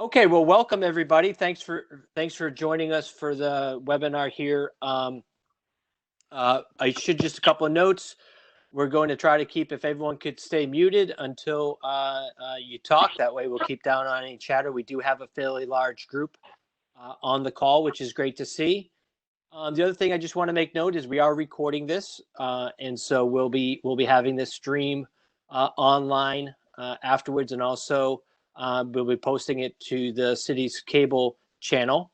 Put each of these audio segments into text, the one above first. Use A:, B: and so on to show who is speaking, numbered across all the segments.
A: Okay, well, welcome everybody. Thanks for joining us for the webinar here. I should just a couple of notes. We're going to try to keep, if everyone could stay muted until you talk. That way, we'll keep down on any chatter. We do have a fairly large group on the call, which is great to see. The other thing I just want to make note is we are recording this, and so we'll be having this stream online afterwards, and also we'll be posting it to the city's cable channel,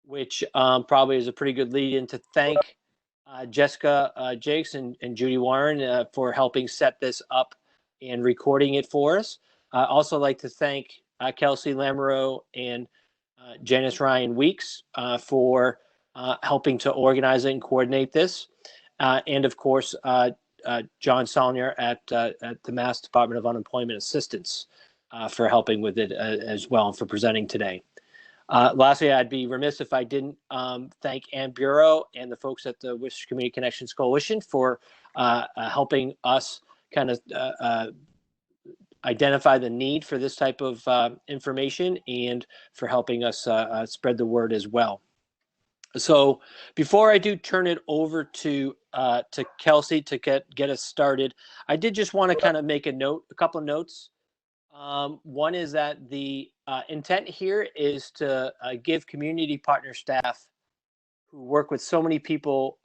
A: which probably is a pretty good lead in to thank Jessica Jakes and Judy Warren for helping set this up and recording it for us. I also like to thank Kelsey Lamoureux and Janice Ryan Weeks for helping to organize it and coordinate this. And of course, John Saulnier at the Mass Department of Unemployment Assistance for helping with it as well and for presenting today. Lastly, I'd be remiss if I didn't thank Ann Bureau and the folks at the Worcester Community Connections Coalition for helping us kind of identify the need for this type of information and for helping us spread the word as well. So before I do turn it over to Kelsey to get us started, I did just want to kind of make a couple of notes. One is that the intent here is to give community partner staff who work with so many people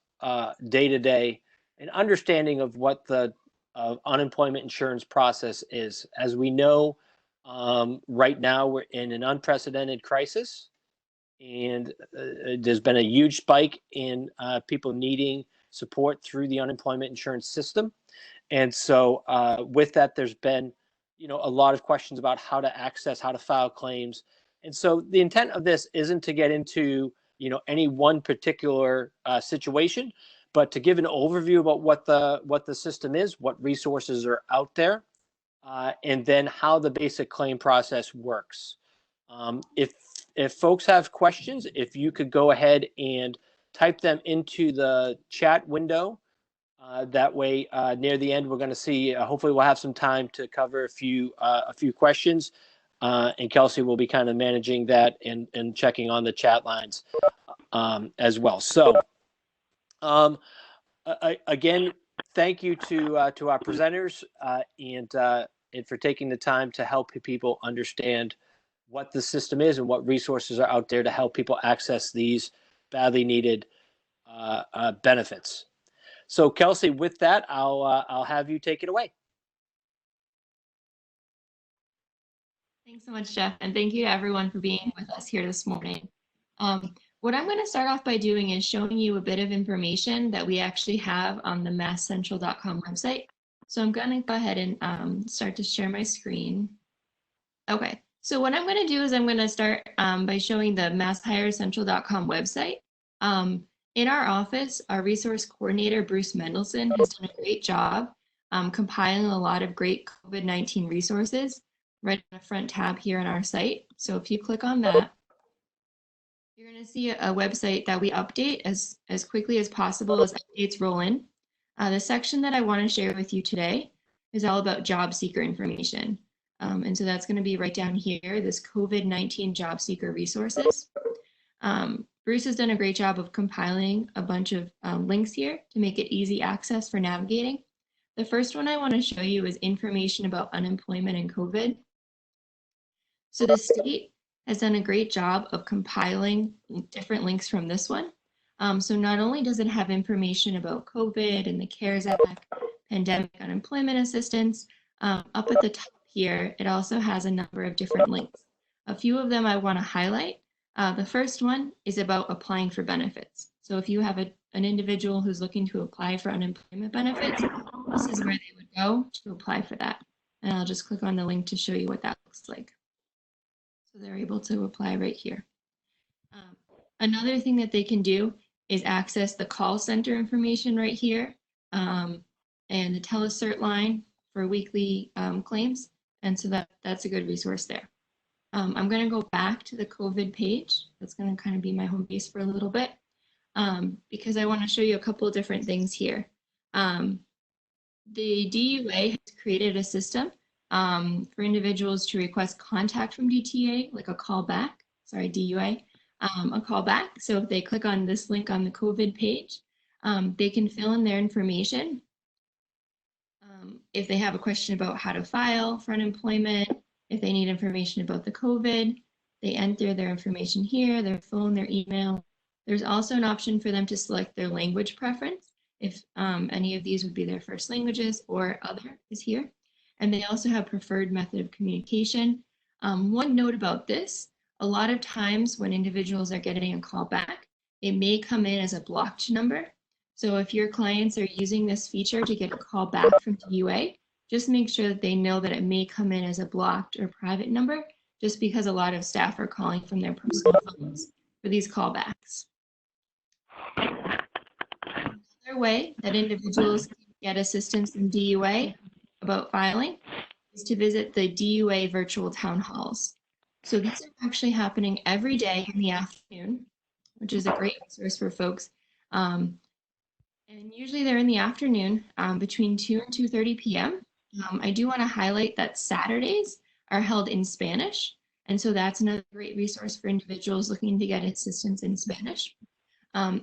A: day to day an understanding of what the unemployment insurance process is. As we know, right now we're in an unprecedented crisis, and there's been a huge spike in people needing support through the unemployment insurance system. And so with that, there's been a lot of questions about how to access, how to file claims. And so the intent of this isn't to get into any one particular situation, but to give an overview about what the system is, what resources are out there, and then how the basic claim process works. If folks have questions, if you could go ahead and type them into the chat window. That way, near the end, we're going to see. Hopefully, we'll have some time to cover a few questions, and Kelsey will be kind of managing that and checking on the chat lines as well. So, again, thank you to our presenters and for taking the time to help people understand what the system is and what resources are out there to help people access these badly needed benefits. So Kelsey, with that, I'll have you take it away.
B: Thanks so much, Jeff, and thank you to everyone for being with us here this morning. What I'm going to start off by doing is showing you a bit of information that we actually have on the masscentral.com website. So I'm going to go ahead and start to share my screen. Okay, so what I'm going to do is I'm going to start by showing the masshirecentral.com website. In our office, our resource coordinator, Bruce Mendelson, has done a great job compiling a lot of great COVID-19 resources right on the front tab here on our site. So if you click on that, you're going to see a website that we update as quickly as possible as updates roll in. The section that I want to share with you today is all about job seeker information. And so that's going to be right down here, this COVID-19 job seeker resources. Bruce has done a great job of compiling a bunch of links here to make it easy access for navigating. The first one I want to show you is information about unemployment and COVID. So the state has done a great job of compiling different links from this one. So not only does it have information about COVID and the CARES Act, pandemic unemployment assistance, up at the top here, it also has a number of different links. A few of them I want to highlight. The first one is about applying for benefits. So if you have an individual who's looking to apply for unemployment benefits, this is where they would go to apply for that. And I'll just click on the link to show you what that looks like. So they're able to apply right here. Another thing that they can do is access the call center information right here and the telecert line for weekly claims. And so that's a good resource there. I'm going to go back to the COVID page. That's going to kind of be my home base for a little bit because I want to show you a couple of different things here. The DUA has created a system for individuals to request contact from DTA, like a callback, sorry, DUA, a callback. So if they click on this link on the COVID page, they can fill in their information. If they have a question about how to file for unemployment, if they need information about the COVID, they enter their information here, their phone, their email. There's also an option for them to select their language preference, if any of these would be their first languages, or other is here. And they also have preferred method of communication. One note about this, a lot of times when individuals are getting a call back, it may come in as a blocked number. So if your clients are using this feature to get a call back from DUA, just make sure that they know that it may come in as a blocked or private number, just because a lot of staff are calling from their personal phones for these callbacks. Another way that individuals can get assistance in DUA about filing is to visit the DUA virtual town halls. So these are actually happening every day in the afternoon, which is a great resource for folks. And usually they're in the afternoon between 2 and 2:30 p.m. I do want to highlight that Saturdays are held in Spanish. And so that's another great resource for individuals looking to get assistance in Spanish.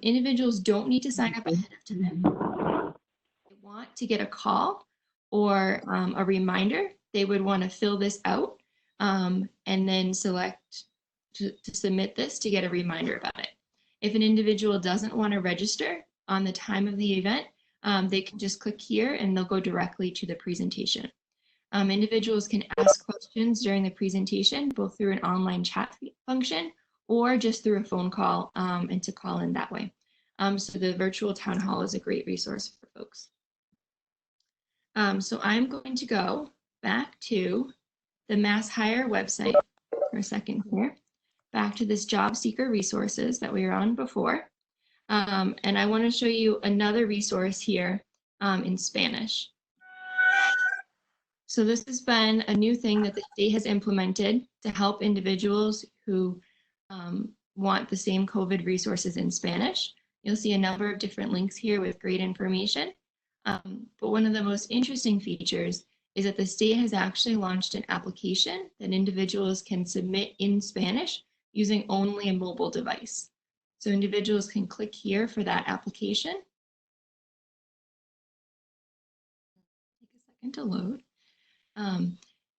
B: Individuals don't need to sign up ahead of time. If they want to get a call or a reminder, they would want to fill this out and then select to submit this to get a reminder about it. If an individual doesn't want to register on the time of the event, they can just click here and they'll go directly to the presentation. Individuals can ask questions during the presentation, both through an online chat function or just through a phone call and to call in that way. So the virtual town hall is a great resource for folks. So I'm going to go back to the Mass Hire website for a second here, back to this job seeker resources that we were on before. And I want to show you another resource here in Spanish. So this has been a new thing that the state has implemented to help individuals who want the same COVID resources in Spanish. You'll see a number of different links here with great information. But one of the most interesting features is that the state has actually launched an application that individuals can submit in Spanish using only a mobile device. So individuals can click here for that application. Take a second to load.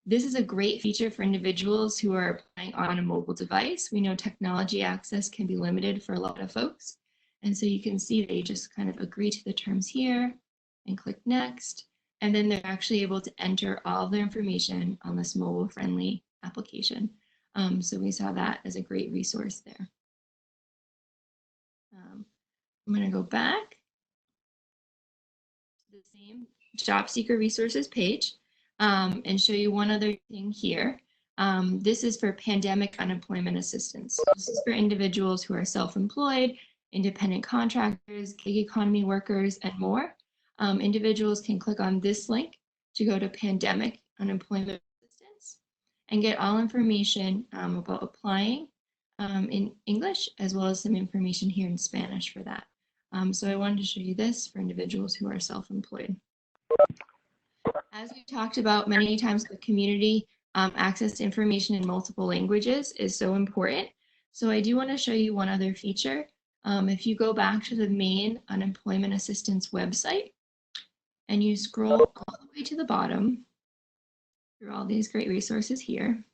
B: This is a great feature for individuals who are applying on a mobile device. We know technology access can be limited for a lot of folks. And so you can see they just kind of agree to the terms here and click next. And then they're actually able to enter all of their information on this mobile-friendly application. So we saw that as a great resource there. I'm going to go back to the same job seeker resources page and show you one other thing here. This is for pandemic unemployment assistance. This is for individuals who are self-employed, independent contractors, gig economy workers, and more. Individuals can click on this link to go to pandemic unemployment assistance and get all information about applying in English, as well as some information here in Spanish for that. So I wanted to show you this for individuals who are self-employed. As we talked about many times, the community access to information in multiple languages is so important. So I do want to show you one other feature. If you go back to the main unemployment assistance website and you scroll all the way to the bottom through all these great resources here,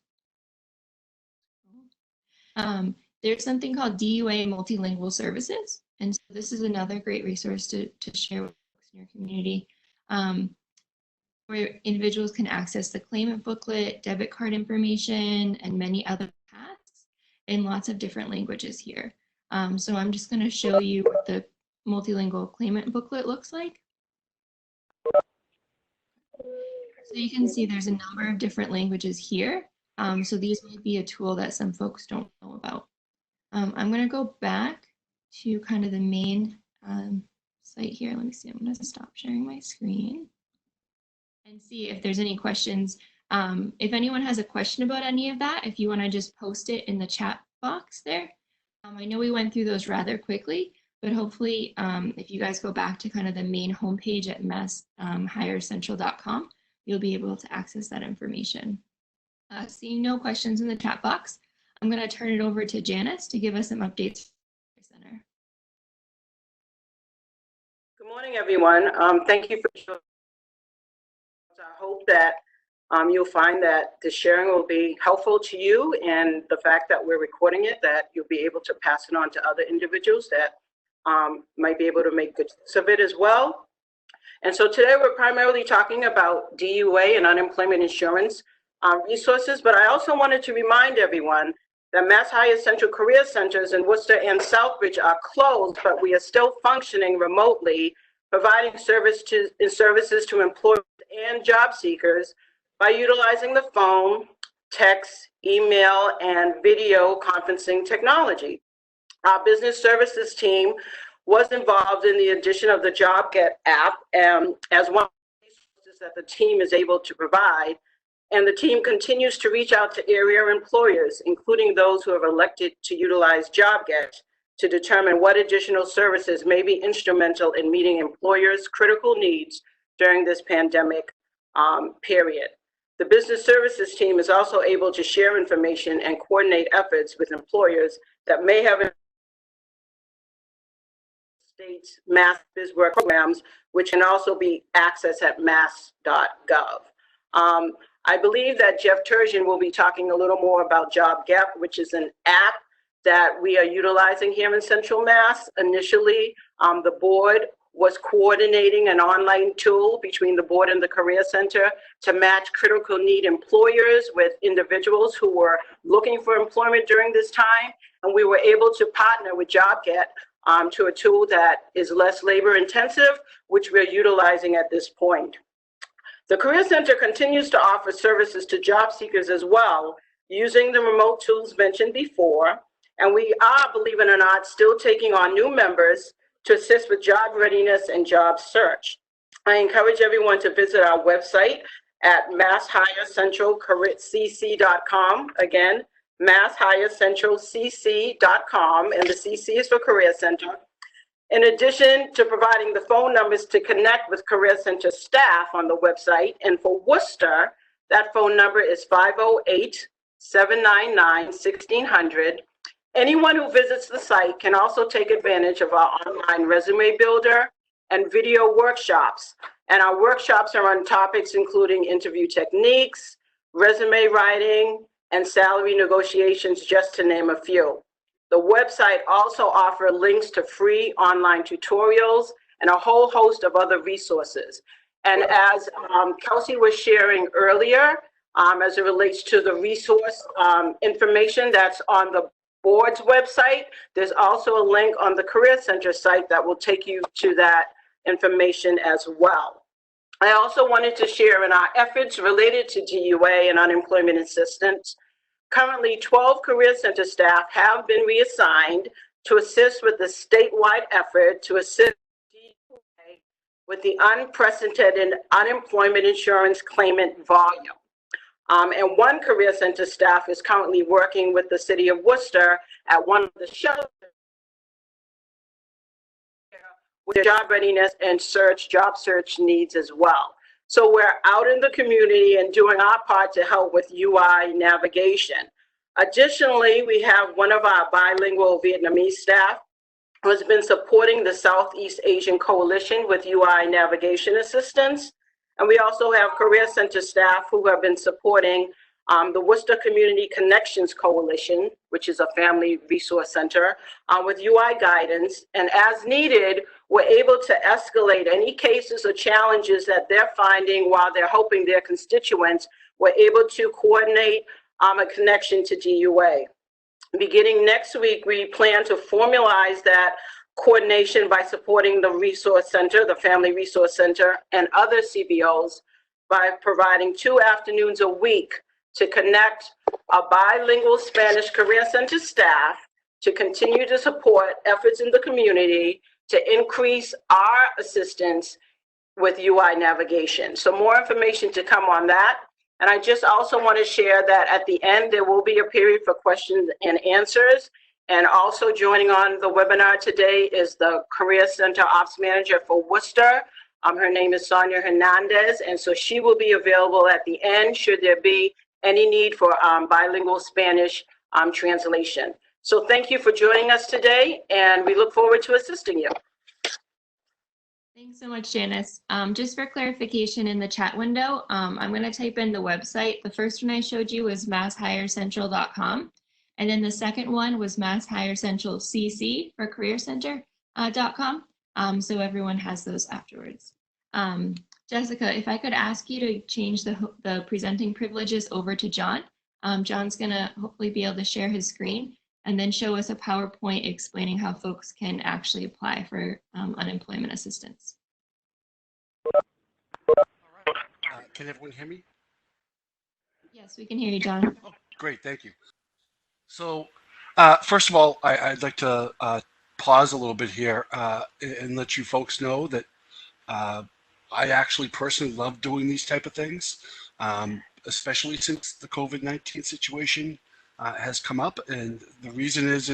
B: there's something called DUA Multilingual Services. And so this is another great resource to share with folks in your community, where individuals can access the claimant booklet, debit card information, and many other tasks in lots of different languages here. So I'm just going to show you what the multilingual claimant booklet looks like. So you can see there's a number of different languages here. So these might be a tool that some folks don't know about. I'm going to go back to kind of the main site here. Let me see. I'm going to stop sharing my screen and see if there's any questions. If anyone has a question about any of that, if you want to just post it in the chat box there. I know we went through those rather quickly, but hopefully if you guys go back to kind of the main homepage at masshirecentral.com, you'll be able to access that information. Seeing no questions in the chat box, I'm going to turn it over to Janice to give us some updates from the Center.
C: Good morning, everyone. Thank you for showing. I hope that you'll find that the sharing will be helpful to you, and the fact that we're recording it, that you'll be able to pass it on to other individuals that might be able to make good use of it as well. And so today we're primarily talking about DUA and unemployment insurance resources, but I also wanted to remind everyone that Mass Higher Central Career Centers in Worcester and Southbridge are closed, but we are still functioning remotely, providing services to employers and job seekers by utilizing the phone, text, email, and video conferencing technology. Our business services team was involved in the addition of the JobGet app as one of the resources that the team is able to provide. And the team continues to reach out to area employers, including those who have elected to utilize JobGet, to determine what additional services may be instrumental in meeting employers' critical needs during this pandemic period. The business services team is also able to share information and coordinate efforts with employers that may have state's Mass Biz Work programs, which can also be accessed at mass.gov. I believe that Jeff Turgeon will be talking a little more about JobGet, which is an app that we are utilizing here in Central Mass. Initially, the board was coordinating an online tool between the board and the Career Center to match critical need employers with individuals who were looking for employment during this time. And we were able to partner with JobGet to a tool that is less labor intensive, which we're utilizing at this point. The Career Center continues to offer services to job seekers as well, using the remote tools mentioned before. And we are, believe it or not, still taking on new members to assist with job readiness and job search. I encourage everyone to visit our website at masshighercentralcc.com. Again, masshighercentralcc.com, and the CC is for Career Center. In addition to providing the phone numbers to connect with Career Center staff on the website, and for Worcester, that phone number is 508-799-1600. Anyone who visits the site can also take advantage of our online resume builder and video workshops. And our workshops are on topics including interview techniques, resume writing, and salary negotiations, just to name a few. The website also offers links to free online tutorials and a whole host of other resources. And as Kelsey was sharing earlier, as it relates to the resource information that's on the board's website, there's also a link on the Career Center site that will take you to that information as well. I also wanted to share in our efforts related to DUA and unemployment assistance. Currently, 12 Career Center staff have been reassigned to assist with the statewide effort to assist DUA with the unprecedented unemployment insurance claimant volume. And one Career Center staff is currently working with the city of Worcester at one of the shelters with job readiness and job search needs as well. So we're out in the community and doing our part to help with UI navigation. Additionally, we have one of our bilingual Vietnamese staff who has been supporting the Southeast Asian Coalition with UI navigation assistance. And we also have Career Center staff who have been supporting the Worcester Community Connections Coalition, which is a family resource center, with UI guidance. And as needed, we're able to escalate any cases or challenges that they're finding while they're helping their constituents. We're able to coordinate a connection to DUA. Beginning next week, we plan to formalize that coordination by supporting the Resource Center, the Family Resource Center, and other CBOs by providing 2 afternoons a week to connect a bilingual Spanish Career Center staff to continue to support efforts in the community to increase our assistance with UI navigation. So more information to come on that. And I just also want to share that at the end, there will be a period for questions and answers. And also joining on the webinar today is the Career Center Ops Manager for Worcester, Her name is Sonia Hernandez, and so she will be available at the end should there be any need for bilingual Spanish translation. So thank you for joining us today, and we look forward to assisting you.
B: Thanks so much, Janice. Just for clarification in the chat window, I'm going to type in the website. The first one I showed you was masshirecentral.com. And then the second one was Mass Hire Central CC for careercenter.com. So everyone has those afterwards. Jessica, if I could ask you to change the presenting privileges over to John. John's going to hopefully be able to share his screen and then show us a PowerPoint explaining how folks can actually apply for unemployment assistance.
D: All right. Can everyone hear me?
B: Yes, we can hear you, John.
D: Oh, great, thank you. So first of all, I'd like to pause a little bit here and let you folks know that I actually personally love doing these type of things, especially since the COVID-19 situation has come up. And the reason is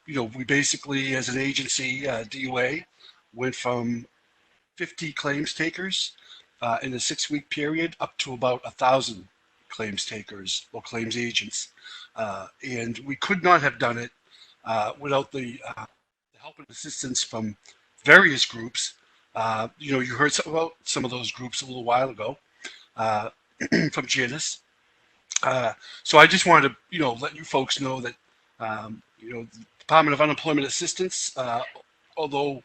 D: you know, we basically, as an agency, DUA, went from 50 claims takers in a 6-week period up to about 1,000 claims takers or claims agents. And we could not have done it without the help and assistance from various groups. You know, you heard about some of those groups a little while ago from Janice. So I just wanted to, you know, let you folks know that, you know, the Department of Unemployment Assistance, although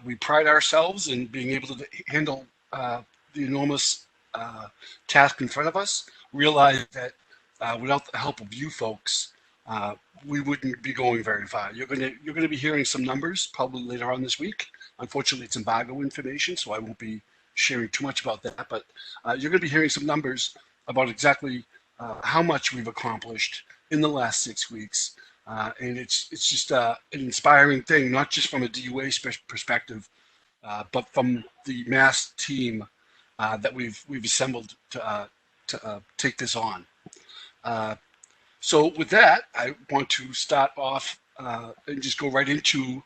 D: we pride ourselves in being able to handle the enormous task in front of us, realize that without the help of you folks, we wouldn't be going very far. You're gonna be hearing some numbers probably later on this week. Unfortunately, it's embargo information, so I won't be sharing too much about that. But you're gonna be hearing some numbers about exactly how much we've accomplished in the last 6 weeks, and it's just an inspiring thing, not just from a DUA perspective, but from the mass team that we've assembled to take this on. So with that, I want to start off and just go right into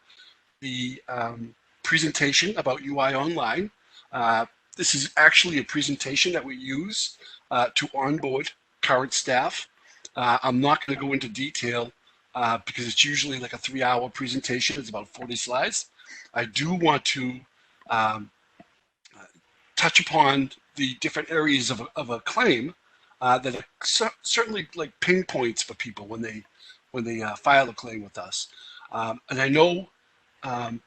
D: the presentation about UI Online. This is actually a presentation that we use to onboard current staff. I'm not going to go into detail because it's usually like a 3-hour presentation. It's about 40 slides. I do want to touch upon the different areas of a claim that are certainly like pinpoints for people when they file a claim with us. And I know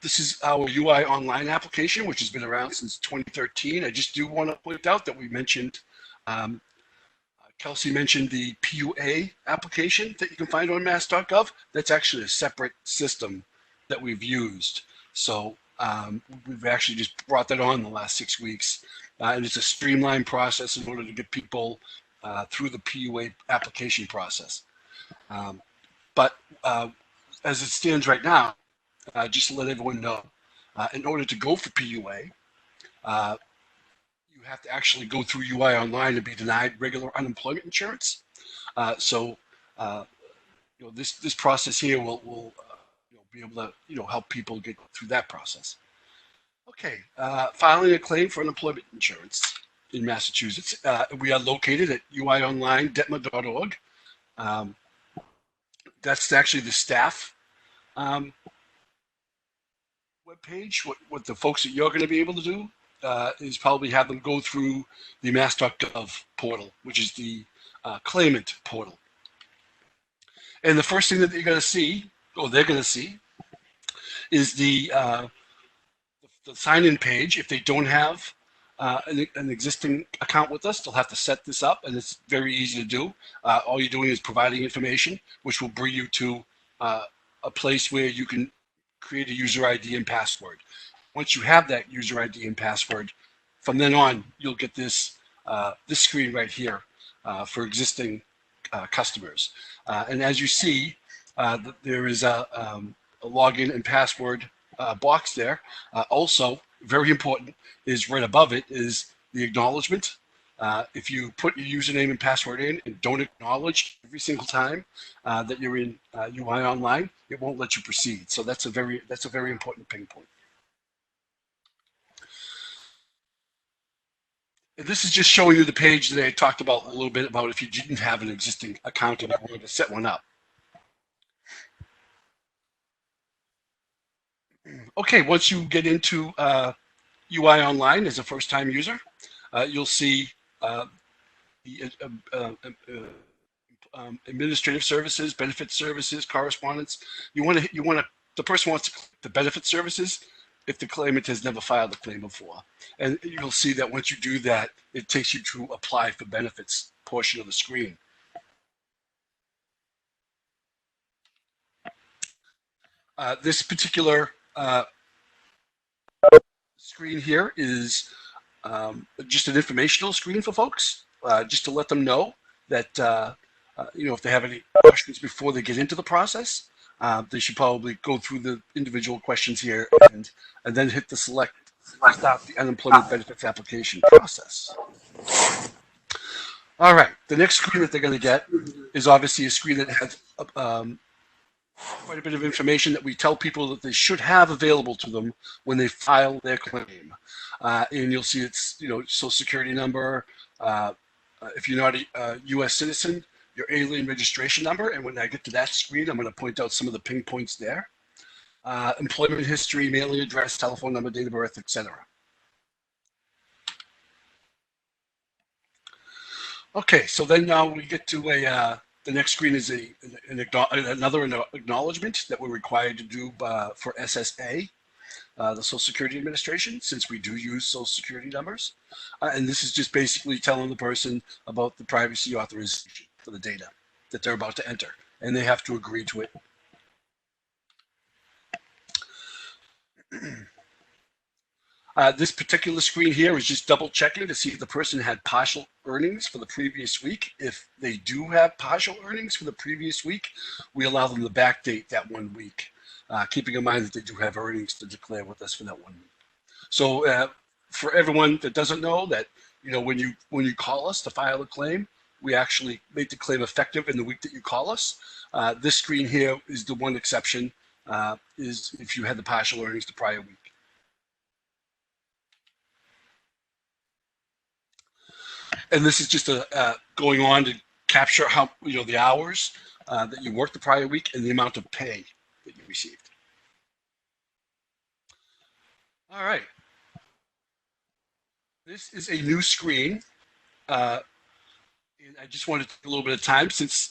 D: this is our UI Online application, which has been around since 2013. I just do want to point out that we mentioned, Kelsey mentioned the PUA application that you can find on mass.gov. That's actually a separate system that we've used. So we've actually just brought that on in the last 6 weeks. And it's a streamlined process in order to get people through the PUA application process. But as it stands right now, just to let everyone know, in order to go for PUA, you have to actually go through UI Online to be denied regular unemployment insurance. So you know, this process here will you know, be able to help people get through that process. Okay, filing a claim for unemployment insurance in Massachusetts. We are located at uionline.detma.org. That's actually the staff webpage. What the folks that you're going to be able to do is probably have them go through the mass.gov portal, which is the Claimant portal. And the first thing that you're going to see, or they're going to see, is the sign-in page. If they don't have an existing account with us, they'll have to set this up, and it's very easy to do. All you're doing is providing information, which will bring you to a place where you can create a user ID and password. Once you have that user ID and password, from then on, you'll get this this screen right here for existing customers. And as you see, there is a login and password box there. Also, very important, is right above it is the acknowledgement. If you put your username and password in and don't acknowledge every single time that you're in UI Online, it won't let you proceed. So that's a very important ping point. And this is just showing you the page that I talked about a little bit about if you didn't have an existing account and you wanted to set one up. Okay, once you get into UI Online as a first-time user, you'll see the administrative services, benefit services, correspondence. The person wants to click the benefit services if the claimant has never filed a claim before. And you'll see that once you do that, it takes you to apply for benefits portion of the screen. This particular screen here is just an informational screen for folks, just to let them know that if they have any questions before they get into the process, they should probably go through the individual questions here and then hit the start the unemployment benefits application process. All right, the next screen that they're going to get is obviously a screen that has quite a bit of information that we tell people that they should have available to them when they file their claim. And you'll see it's, social security number, if you're not a U.S. citizen, your alien registration number. And when I get to that screen, I'm going to point out some of the ping points there. Employment history, mailing address, telephone number, date of birth, etc. Okay, so then now we get to the next screen is another acknowledgement that we're required to do for SSA, the Social Security Administration, since we do use Social Security numbers. And this is just basically telling the person about the privacy authorization for the data that they're about to enter, and they have to agree to it. This particular screen here is just double checking to see if the person had partial earnings for the previous week. If they do have partial earnings for the previous week, we allow them to backdate that 1 week, keeping in mind that they do have earnings to declare with us for that 1 week. So for everyone that doesn't know that, when you call us to file a claim, we actually make the claim effective in the week that you call us. This screen here is the one exception, is if you had the partial earnings the prior week. And this is just going on to capture how the hours that you worked the prior week and the amount of pay that you received. All right. This is a new screen. And I just wanted to take a little bit of time since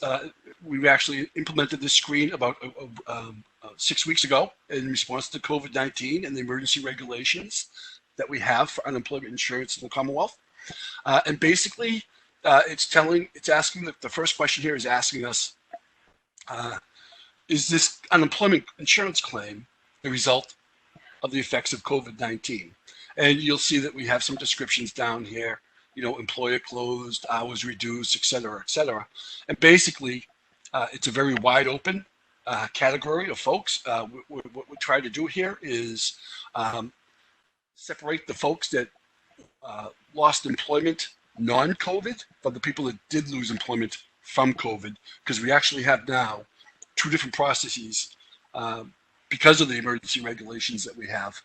D: we've actually implemented this screen about 6 weeks ago in response to COVID-19 and the emergency regulations that we have for unemployment insurance in the Commonwealth. And basically, it's asking the first question here is asking us, is this unemployment insurance claim the result of the effects of COVID-19? And you'll see that we have some descriptions down here, employer closed, hours reduced, et cetera, et cetera. And basically, it's a very wide open category of folks. What we try to do here is separate the folks that lost employment non-COVID from the people that did lose employment from COVID, because we actually have now 2 different processes because of the emergency regulations that we have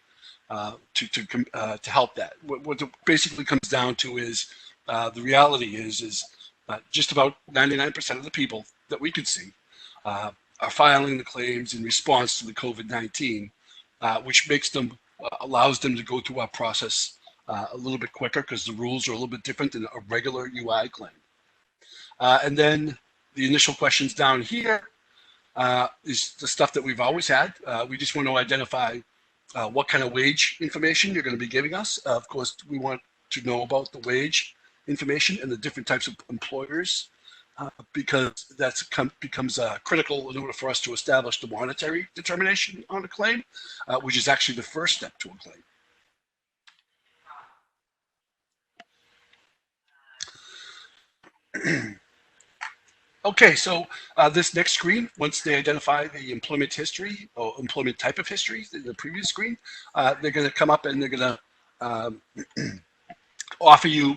D: to help that. What it basically comes down to is the reality is just about 99% of the people that we could see are filing the claims in response to the COVID-19, which allows them to go through our process a little bit quicker because the rules are a little bit different than a regular UI claim. And then the initial questions down here is the stuff that we've always had. We just want to identify what kind of wage information you're going to be giving us. Of course, we want to know about the wage information and the different types of employers because that becomes critical in order for us to establish the monetary determination on a claim, which is actually the first step to a claim. Okay, so this next screen, once they identify the employment history or employment type of history in the previous screen, they're going to come up and they're going to offer you,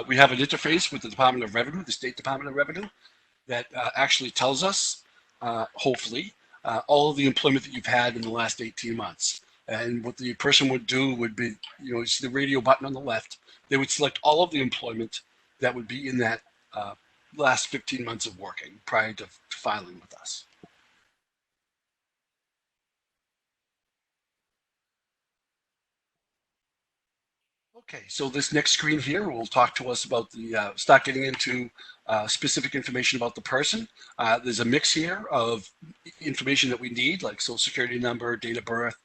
D: we have an interface with the Department of Revenue, the State Department of Revenue, that actually tells us, hopefully, all of the employment that you've had in the last 18 months. And what the person would do would be, it's the radio button on the left. They would select all of the employment that would be in that last 15 months of working prior to filing with us. Okay, so this next screen here will talk to us about start getting into specific information about the person. There's a mix here of information that we need, like social security number, date of birth,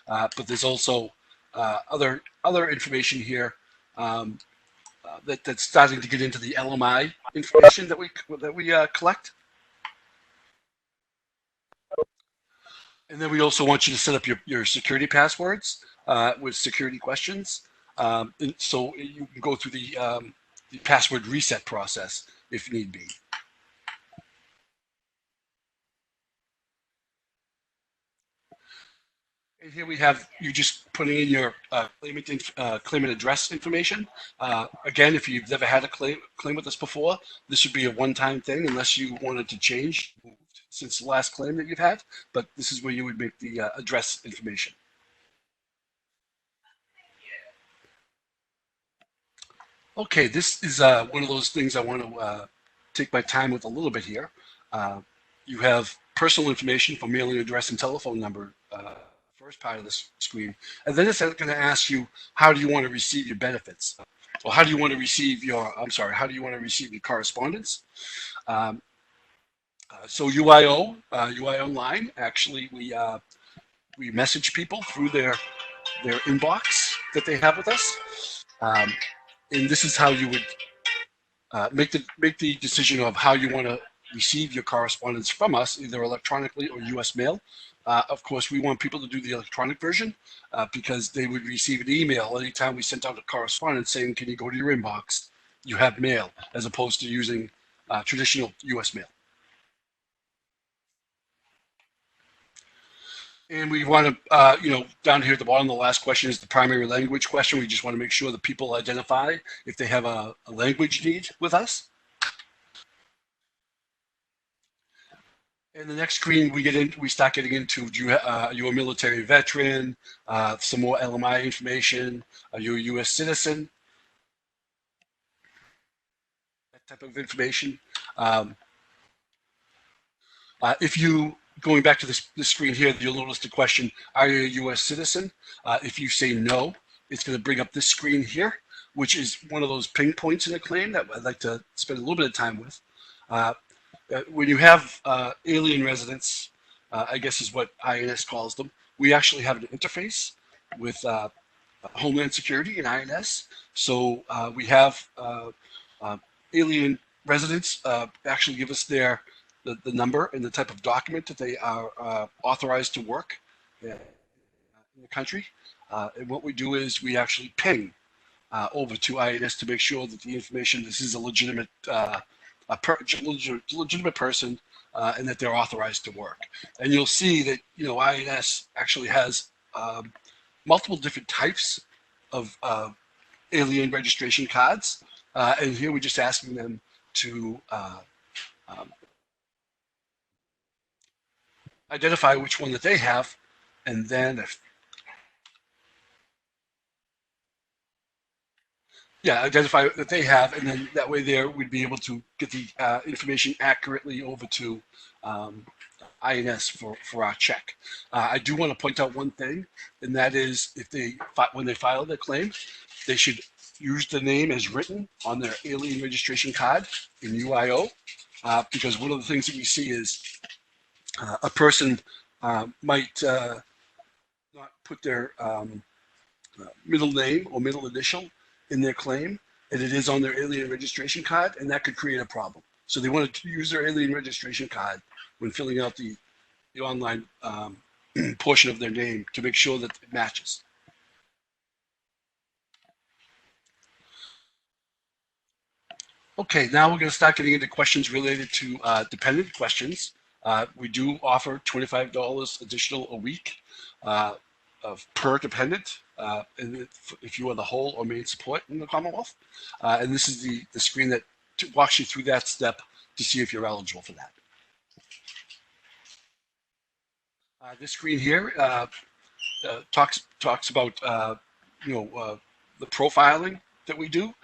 D: but there's also other information here that's starting to get into the LMI information that we collect. And then we also want you to set up your security passwords with security questions. So you can go through the password reset process if need be. And here we have you just putting in your claimant address information. Again, if you've never had a claim with us before, this would be a one-time thing unless you wanted to change since the last claim that you've had. But this is where you would make the address information. Okay, this is one of those things I want to take my time with a little bit here. You have personal information for mailing address and telephone number, first part of this screen. And then it's going to ask you, how do you want to receive your benefits? Or how do you want to receive your, how do you want to receive your correspondence? So UIO, UI Online, actually we message people through their inbox that they have with us. And this is how you would make the decision of how you want to receive your correspondence from us, either electronically or U.S. mail. Of course, we want people to do the electronic version because they would receive an email anytime we sent out a correspondence saying, can you go to your inbox? You have mail, as opposed to using traditional U.S. mail. And we want to, down here at the bottom, the last question is the primary language question. We just want to make sure that people identify if they have a language need with us. And the next screen we start getting into, are you a military veteran? Some more LMI information. Are you a U.S. citizen? That type of information. If you, going back to this screen here, you'll notice the question, are you a U.S. citizen? If you say no, it's going to bring up this screen here, which is one of those ping points in a claim that I'd like to spend a little bit of time with. When you have alien residents, I guess is what INS calls them, we actually have an interface with Homeland Security and INS. So we have alien residents actually give us the number and the type of document that they are authorized to work in the country. And what we do is we actually ping over to INS to make sure that the information, this is a legitimate legitimate person and that they're authorized to work. And you'll see that, INS actually has multiple different types of alien registration cards. And here we're just asking them to identify which one that they have, and then identify that they have, and then that way there we'd be able to get the information accurately over to INS for our check. I do want to point out one thing, and that is when they file their claim, they should use the name as written on their alien registration card in UIO, because one of the things that we see is a person might not put their middle name or middle initial in their claim, and it is on their alien registration card, and that could create a problem. So they want to use their alien registration card when filling out the online portion of their name to make sure that it matches. Okay, now we're going to start getting into questions related to dependent questions. We do offer $25 additional a week per dependent, and if you are the whole or main support in the Commonwealth. And this is the screen that walks you through that step to see if you're eligible for that. This screen here talks about the profiling that we do.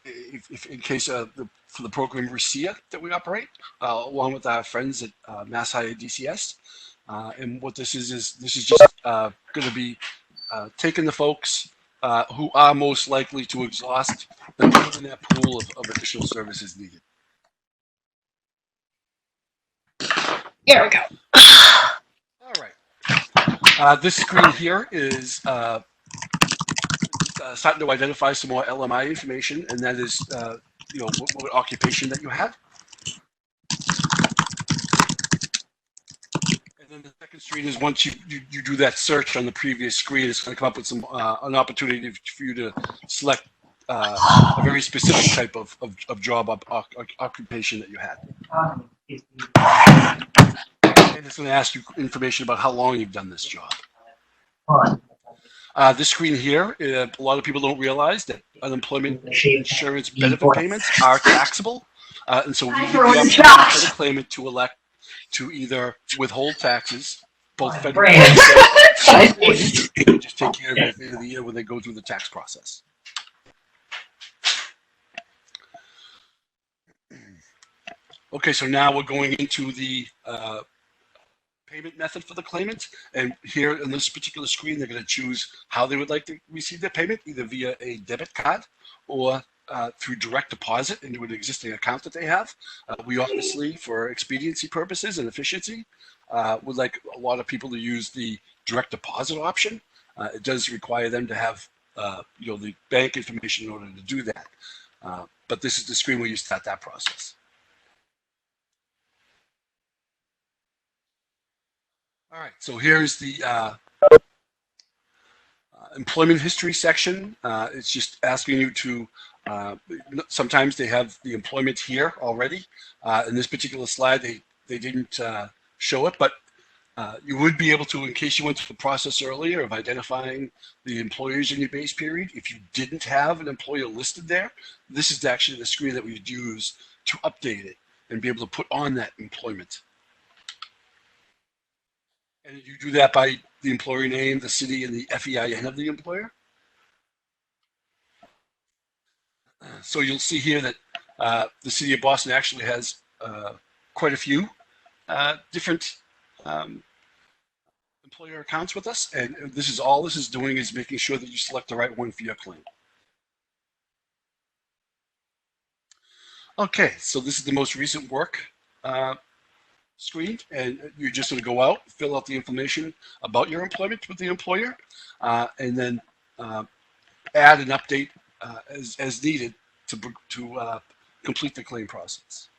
D: If in case for the program RICIA that we operate, along with our friends at Mass Higher DCS. And what this is this is just going to be taking the folks who are most likely to exhaust and put in that pool of additional services needed.
C: Here we go.
D: All right. This screen here is starting to identify some more LMI information, and that is, what occupation that you had. And then the second screen is once you do that search on the previous screen, it's going to come up with some an opportunity for you to select a very specific type of job occupation that you had. And it's going to ask you information about how long you've done this job. This screen here, a lot of people don't realize that unemployment insurance benefit payments are taxable. And so we give the opportunity for the claimant to elect to either withhold taxes, both federal and state, or just take care of it at the end of the year when they go through the tax process. Okay, so now we're going into the payment method for the claimant, and here on this particular screen they're going to choose how they would like to receive their payment, either via a debit card or through direct deposit into an existing account that they have. We obviously, for expediency purposes and efficiency, would like a lot of people to use the direct deposit option. It does require them to have the bank information in order to do that, but this is the screen where you start that process. All right, so here's the employment history section. It's just asking you to, sometimes they have the employment here already. In this particular slide, they didn't show it, but you would be able to, in case you went through the process earlier of identifying the employers in your base period, if you didn't have an employer listed there, this is actually the screen that we'd use to update it and be able to put on that employment. And you do that by the employer name, the city, and the FEIN of the employer. So you'll see here that the city of Boston actually has quite a few different employer accounts with us. And this is all this is doing is making sure that you select the right one for your claim. Okay, so this is the most recent work screen, and you're just going to go out, fill out the information about your employment with the employer, and then add and update as needed to complete the claim process.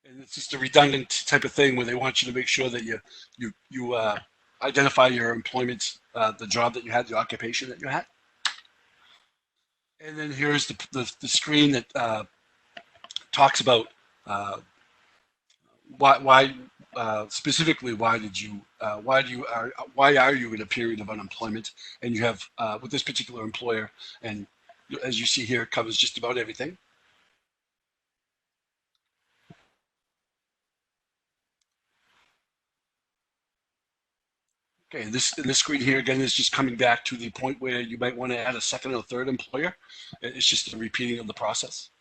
D: And it's just a redundant type of thing where they want you to make sure that you identify your employment, the job that you had, the occupation that you had. And then here's the screen that talks about why specifically why are you in a period of unemployment, and you have with this particular employer, and as you see here, it covers just about everything. Okay, this screen here again is just coming back to the point where you might want to add a second or third employer. It's just a repeating of the process.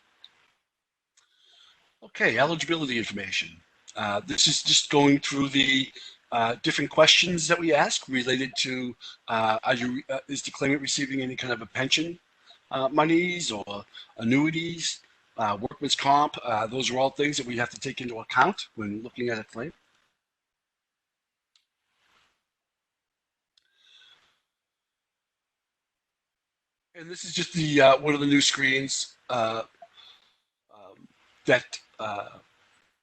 D: Okay, eligibility information. This is just going through the different questions that we ask related to is the claimant receiving any kind of a pension monies or annuities, workman's comp. Those are all things that we have to take into account when looking at a claim. And this is just the one of the new screens that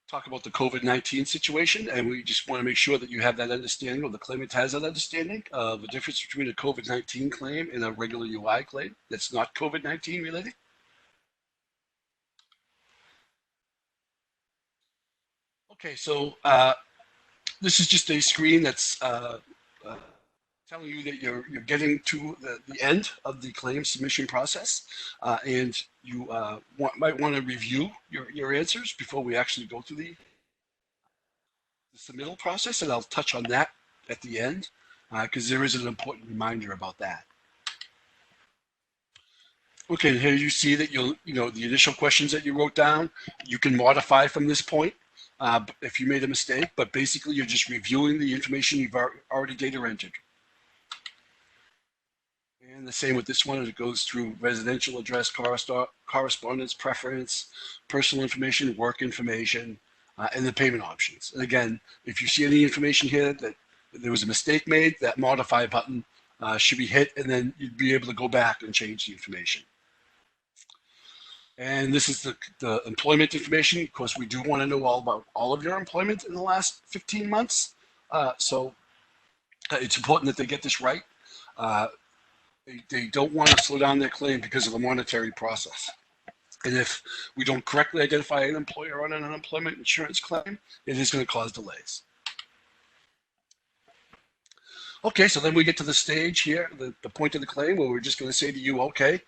D: talk about the COVID-19 situation, and we just want to make sure that you have that understanding, or the claimant has that understanding of the difference between a COVID-19 claim and a regular UI claim that's not COVID-19 related. Okay, so this is just a screen that's telling you that you're getting to the end of the claim submission process, and you might want to review your answers before we actually go to the the submittal process, and I'll touch on that at the end because there is an important reminder about that. Okay, here you see that the initial questions that you wrote down, you can modify from this point if you made a mistake, but basically you're just reviewing the information you've already data entered. And the same with this one, it goes through residential address, correspondence preference, personal information, work information, and the payment options. And again, if you see any information here that there was a mistake made, that modify button should be hit, and then you'd be able to go back and change the information. And this is the employment information. Of course, we do want to know all about all of your employment in the last 15 months. So it's important that they get this right. They don't want to slow down their claim because of the monetary process. And if we don't correctly identify an employer on an unemployment insurance claim, it is going to cause delays. Okay, so then we get to the stage here, the point of the claim, where we're just going to say to you, okay,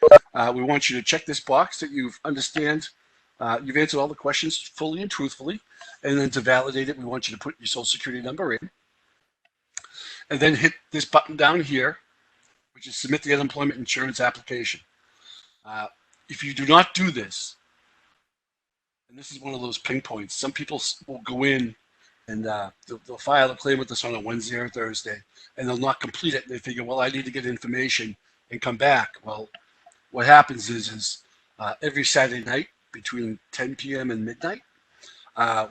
D: we want you to check this box that you've answered all the questions fully and truthfully, and then to validate it, we want you to put your social security number in, and then hit this button down here, which is submit the unemployment insurance application. If you do not do this, and this is one of those ping points, some people will go in and they'll file a claim with us on a Wednesday or Thursday, and they'll not complete it. They figure, well, I need to get information and come back. Well, what happens is every Saturday night between 10 p.m. and midnight,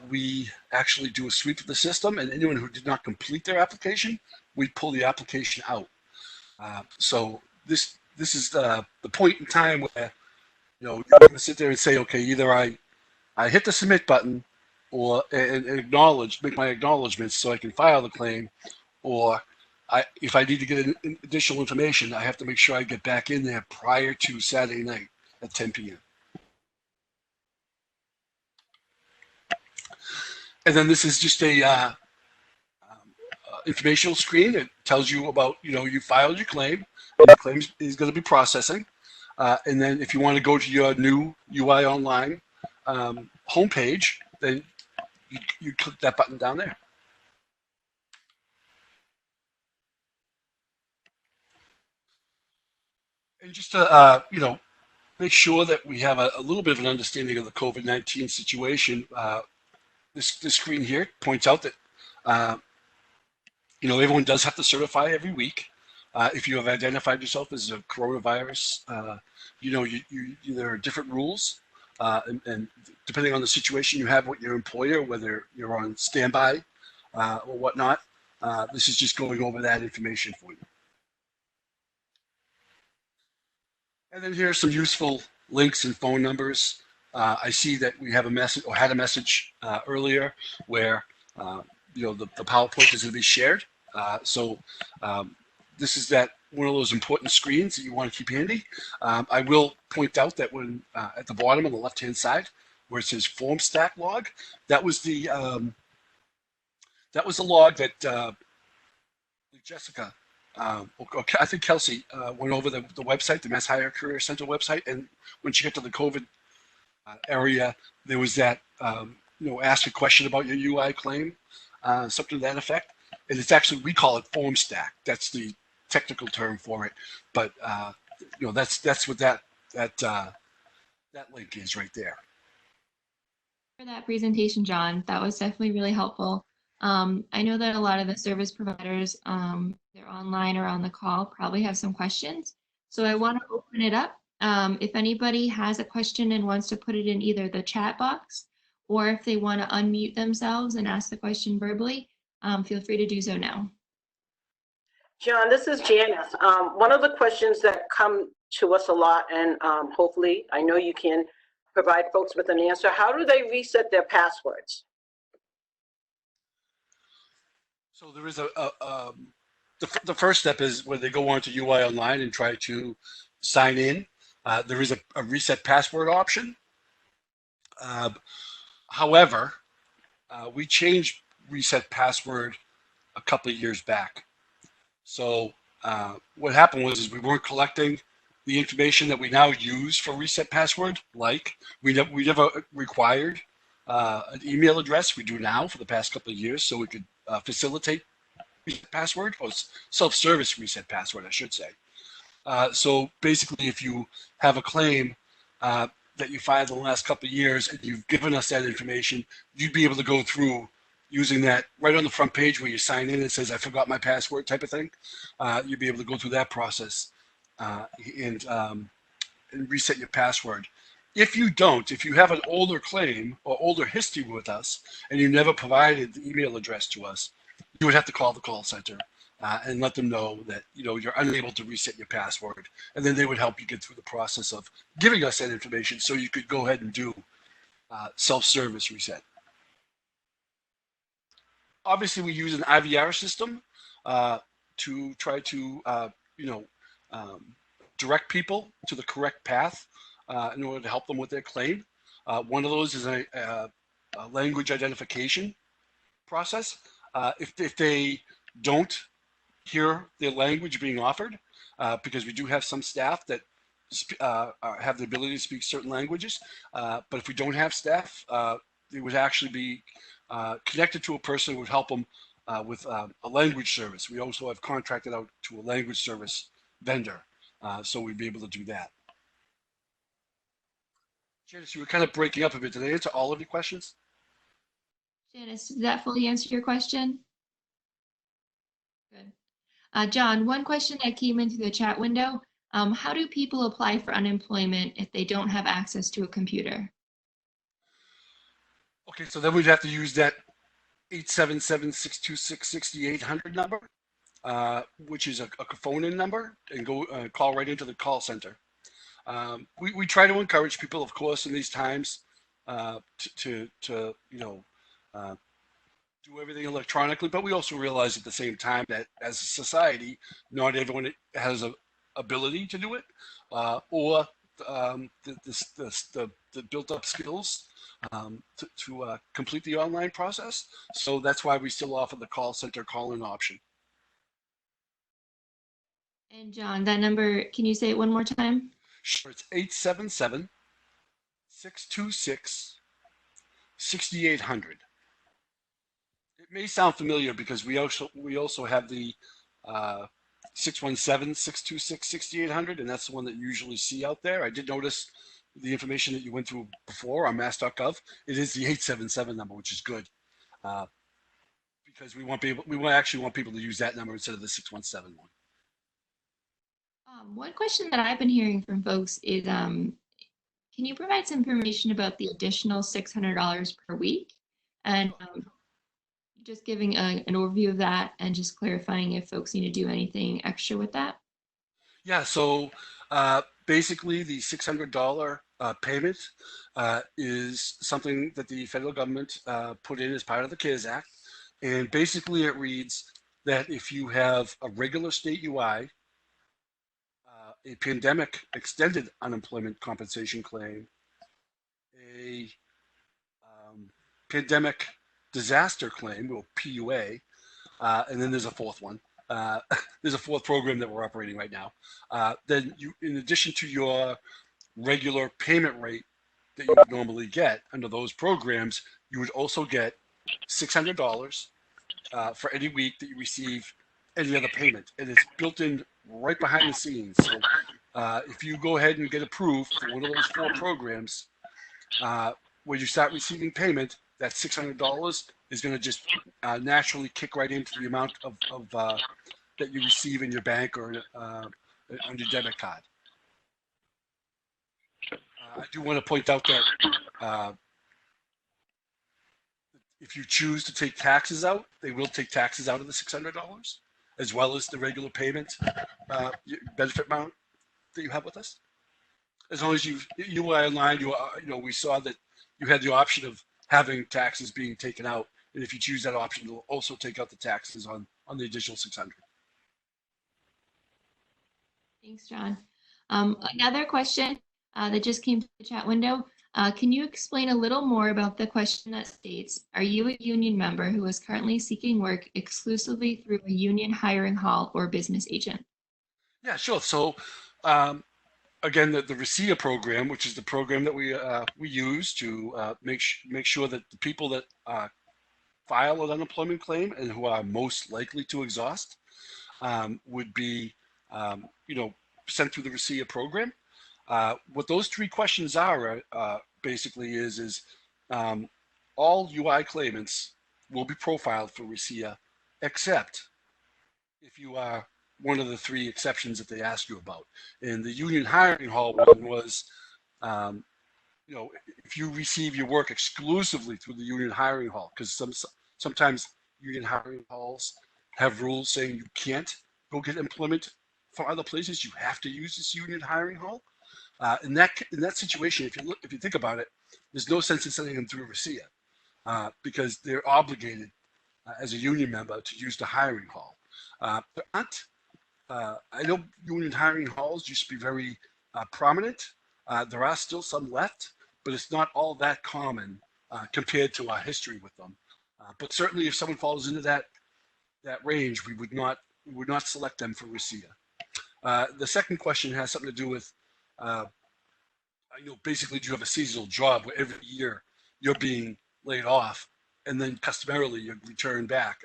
D: we actually do a sweep of the system, and anyone who did not complete their application, we pull the application out. So this is the point in time where you're going to sit there and say, okay, either I hit the submit button or and make my acknowledgments so I can file the claim, or if I need to get additional information, I have to make sure I get back in there prior to Saturday night at 10 p.m. And then this is just a informational screen. It tells you about, you filed your claim, and the claim is going to be processing. And then if you want to go to your new UI Online homepage, then you click that button down there. And just to, make sure that we have a little bit of an understanding of the COVID-19 situation, this screen here points out that, everyone does have to certify every week. If you have identified yourself as a coronavirus, there are different rules. And depending on the situation you have with your employer, whether you're on standby or whatnot, this is just going over that information for you. And then here are some useful links and phone numbers. I see that we have a message, or had a message earlier, where the PowerPoint is going to be shared. So this is one of those important screens that you want to keep handy. I will point out that when at the bottom on the left-hand side, where it says form stack log, that was the log that Jessica, I think Kelsey went over the website, the Mass Hire Career Center website, and when she got to the COVID area, there was that ask a question about your UI claim, something to that effect. And it's actually, we call it form stack. That's the technical term for it. But that's what that link is right there.
B: For that presentation, John, that was definitely really helpful. I know that a lot of the service providers, they're online or on the call, probably have some questions. So I want to open it up. If anybody has a question and wants to put it in either the chat box, or if they want to unmute themselves and ask the question verbally, feel free to do so now.
C: John, this is Janice. One of the questions that come to us a lot, and hopefully I know you can provide folks with an answer, how do they reset their passwords?
D: So there is the first step is where they go on to UI Online and try to sign in. There is a reset password option. However, we changed reset password a couple of years back. So what happened was we weren't collecting the information that we now use for reset password. Like we never required an email address. We do now for the past couple of years, so we could facilitate reset password, or self-service reset password, I should say. So basically, if you have a claim that you filed in the last couple of years and you've given us that information, you'd be able to go through using that right on the front page where you sign in. It says, "I forgot my password," type of thing. You'd be able to go through that process and reset your password. If you don't, if you have an older claim or older history with us and you never provided the email address to us, you would have to call the call center and let them know that you're unable to reset your password, and then they would help you get through the process of giving us that information so you could go ahead and do self-service reset. Obviously, we use an IVR system to try to direct people to the correct path in order to help them with their claim. One of those is a language identification process. If they don't hear their language being offered, because we do have some staff that have the ability to speak certain languages, but if we don't have staff, they would actually be connected to a person who would help them with a language service. We also have contracted out to a language service vendor, so we'd be able to do that. Janice, you were kind of breaking up a bit. Did I answer all of your questions?
B: Janice, did that fully answer your question? Good. John, one question that came into the chat window. How do people apply for unemployment if they don't have access to a computer?
D: Okay, so then we'd have to use that 877-626-6800 number, which is a phone-in number, and go call right into the call center. We try to encourage people, of course, in these times to do everything electronically, but we also realize at the same time that as a society, not everyone has a ability to do it, or the built-up skills to complete the online process. So that's why we still offer the call center call-in option.
B: And John, that number, can you say it one more time?
D: Sure, it's 877-626-6800. It may sound familiar because we also have the 617-626-6800, and that's the one that you usually see out there. I did notice the information that you went through before on mass.gov. It is the 877 number, which is good, because we actually want people to use that number instead of the 617 one.
B: One question that I've been hearing from folks is, can you provide some information about the additional $600 per week? And just giving an overview of that and just clarifying if folks need to do anything extra with that.
D: Yeah, so basically the $600 payment is something that the federal government put in as part of the CARES Act. And basically it reads that if you have a regular state UI, a pandemic extended unemployment compensation claim, a pandemic disaster claim, or PUA, and then there's a fourth one. There's a fourth program that we're operating right now. Then you, in addition to your regular payment rate that you would normally get under those programs, you would also get $600 for any week that you receive any other payment. And it's built in right behind the scenes. So if you go ahead and get approved for one of those four programs, when you start receiving payment, that $600 is going to just naturally kick right into the amount of that you receive in your bank or on your debit card. I do want to point out that if you choose to take taxes out, they will take taxes out of the $600, as well as the regular payment benefit amount that you have with us. As long as you were online, we saw that you had the option of having taxes being taken out, and if you choose that option, it'll also take out the taxes on the additional $600.
B: Thanks, John. Another question that just came to the chat window. Can you explain a little more about the question that states, are you a union member who is currently seeking work exclusively through a union hiring hall or business agent?
D: Yeah, sure. So again, the RICIA program, which is the program that we use to make sure that the people that file an unemployment claim and who are most likely to exhaust would be, sent through the RICIA program. What those three questions are basically is all UI claimants will be profiled for RICIA, except if you are one of the three exceptions that they ask you about. And the union hiring hall one was, if you receive your work exclusively through the union hiring hall, because sometimes union hiring halls have rules saying you can't go get employment from other places. You have to use this union hiring hall. In that situation, if you think about it, there's no sense in sending them through RICIA because they're obligated as a union member to use the hiring hall. There aren't. I know union hiring halls used to be very prominent. There are still some left, but it's not all that common compared to our history with them. But certainly, if someone falls into that range, we would not select them for RICIA. The second question has something to do with, basically, do you have a seasonal job where every year you're being laid off, and then customarily you return back?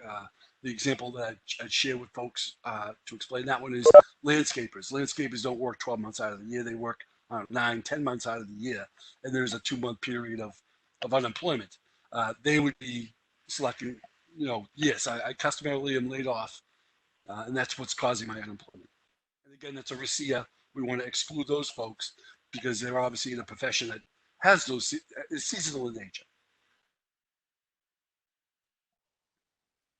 D: The example that I'd share with folks to explain that one is landscapers. Landscapers don't work 12 months out of the year. They work 9, 10 months out of the year, and there's a 2-month period of unemployment. They would be selecting, yes, I customarily am laid off, and that's what's causing my unemployment. And again, that's a RICIA. We want to exclude those folks because they're obviously in a profession that has those is seasonal in nature.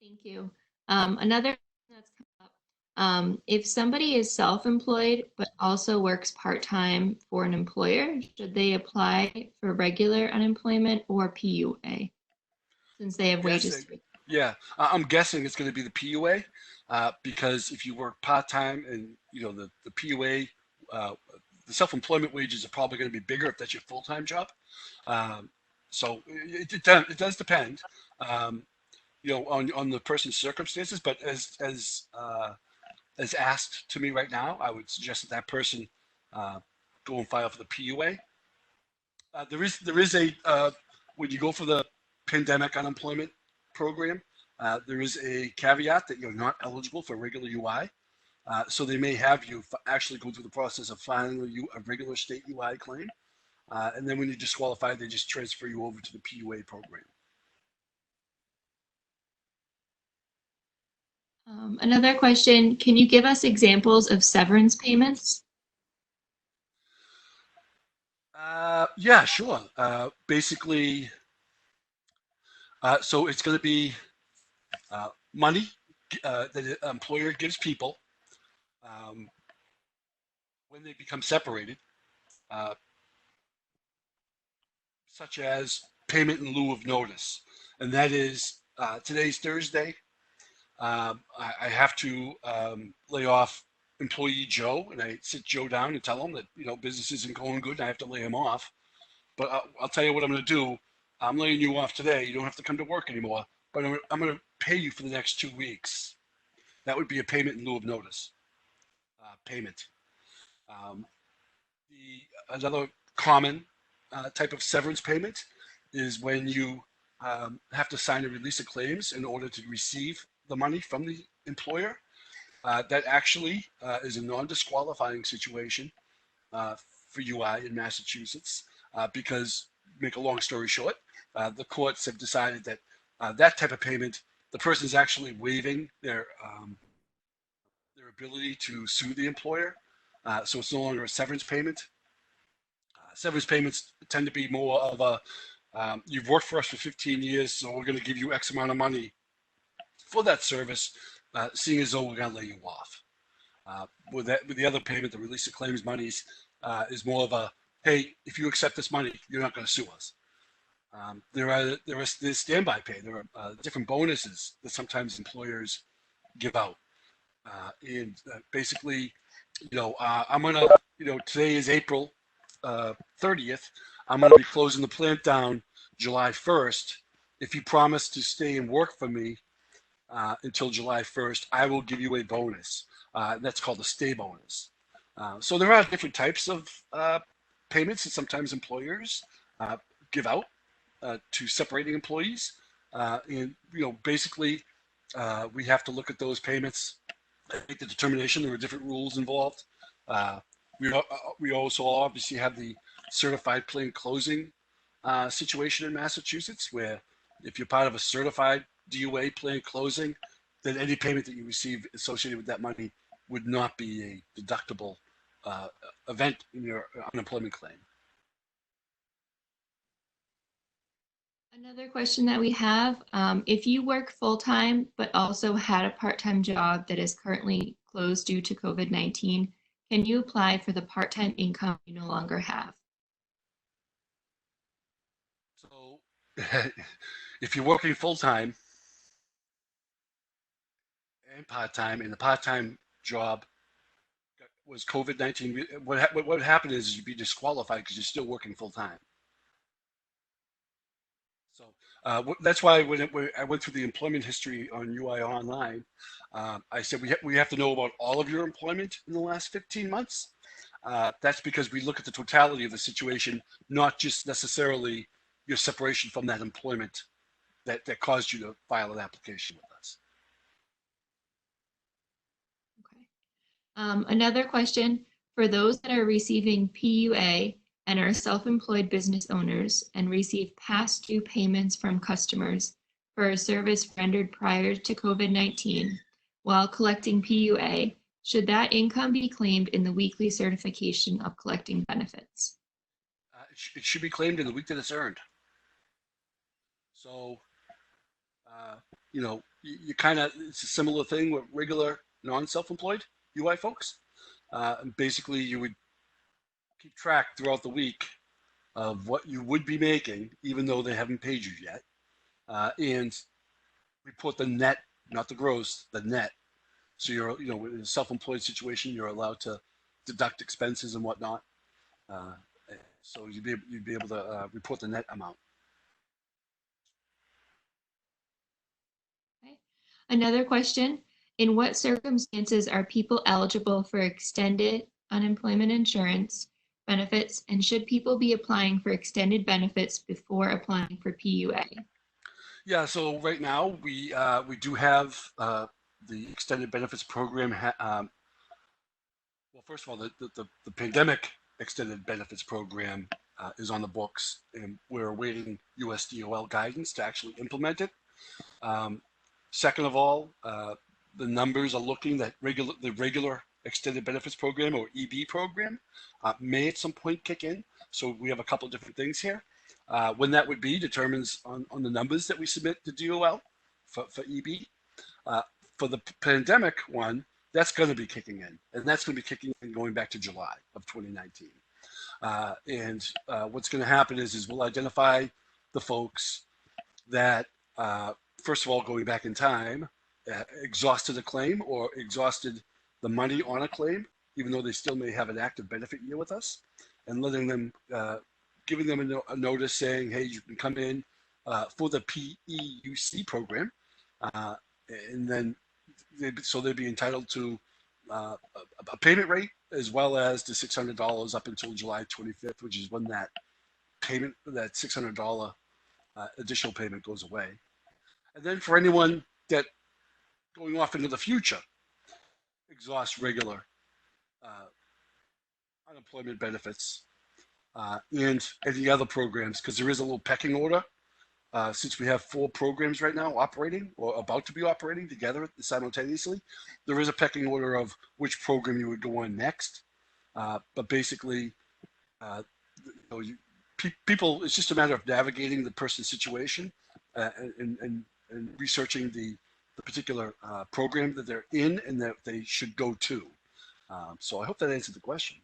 B: Thank you. Another that's come up, if somebody is self-employed but also works part-time for an employer, should they apply for regular unemployment or PUA since they have wages?
D: Yeah, I'm guessing it's going to be the PUA because if you work part-time and the PUA, the self-employment wages are probably going to be bigger if that's your full-time job. So it does depend. On the person's circumstances, but as asked to me right now, I would suggest that person go and file for the PUA. There is a when you go for the pandemic unemployment program, there is a caveat that you're not eligible for regular UI. So they may have you actually go through the process of filing a regular state UI claim, and then when you disqualify, they just transfer you over to the PUA program.
B: Another question, can you give us examples of severance payments?
D: Yeah, sure. Basically, so it's going to be money that the employer gives people when they become separated, such as payment in lieu of notice. And that is, today's Thursday. I have to lay off employee Joe, and I sit Joe down and tell him that business isn't going good and I have to lay him off. But I'll tell you what I'm going to do. I'm laying you off today. You don't have to come to work anymore, but I'm going to pay you for the next 2 weeks. That would be a payment in lieu of notice payment. Another common type of severance payment is when you have to sign a release of claims in order to receive the money from the employer. That actually is a non-disqualifying situation for UI in Massachusetts because, make a long story short, the courts have decided that that type of payment, the person is actually waiving their ability to sue the employer. So it's no longer a severance payment. Severance payments tend to be more of a, you've worked for us for 15 years, so we're going to give you X amount of money for that service, seeing as though we're going to lay you off. With the other payment, the release of claims monies is more of a, hey, if you accept this money, you're not going to sue us. There's standby pay. There are different bonuses that sometimes employers give out. And basically, I'm going to, today is April 30th. I'm going to be closing the plant down July 1st. If you promise to stay and work for me until July 1st, I will give you a bonus. That's called a stay bonus. So there are different types of payments that sometimes employers give out to separating employees. And, basically, we have to look at those payments, make the determination. There are different rules involved. Uh, we also obviously have the certified plain closing situation in Massachusetts, where if you're part of a certified DUA plain closing, then any payment that you receive associated with that money would not be a deductible event in your unemployment claim.
B: Another question that we have, if you work full-time but also had a part-time job that is currently closed due to COVID-19, can you apply for the part-time income you no longer have?
D: So if you're working full-time and part-time, and the part-time job was COVID-19, what would happen is you'd be disqualified because you're still working full-time. So that's why when I went through the employment history on UI Online, I said we have to know about all of your employment in the last 15 months. That's because we look at the totality of the situation, not just necessarily your separation from that employment that caused you to file an application with us.
B: Okay. Another question, for those that are receiving PUA and are self-employed business owners and receive past due payments from customers for a service rendered prior to COVID-19 while collecting PUA, should that income be claimed in the weekly certification of collecting benefits?
D: It should be claimed in the week that it's earned. So, you kind of, it's a similar thing with regular non-self-employed UI folks. Basically, you would keep track throughout the week of what you would be making, even though they haven't paid you yet, and report the net, not the gross, the net. So you're, in a self-employed situation, you're allowed to deduct expenses and whatnot. So you'd be able to report the net amount.
B: Okay. Another question, in what circumstances are people eligible for extended unemployment insurance benefits, and should people be applying for extended benefits before applying for PUA?
D: Yeah, so right now we do have the extended benefits program. Well, first of all, the pandemic extended benefits program is on the books, and we're awaiting USDOL guidance to actually implement it. Second of all, the numbers are looking that the regular extended benefits program, or EB program, may at some point kick in. So we have a couple of different things here. When that would be determines on the numbers that we submit to DOL for EB. For the pandemic one, that's going to be kicking in, and that's going to be kicking in going back to July of 2019. And what's going to happen is we'll identify the folks that, first of all, going back in time, exhausted a claim or exhausted the money on a claim, even though they still may have an active benefit year with us, and letting them, giving them a notice saying, hey, you can come in for the PEUC program, and then they'd be entitled to a payment rate as well as the $600 up until July 25th, which is when that payment, that $600 additional payment goes away. And then for anyone that going off into the future exhausts regular unemployment benefits and any other programs, because there is a little pecking order. Since we have 4 programs right now operating or about to be operating together simultaneously, there is a pecking order of which program you would go on next. But basically, people, it's just a matter of navigating the person's situation and researching the particular program that they're in and that they should go to. So I hope that answered the question.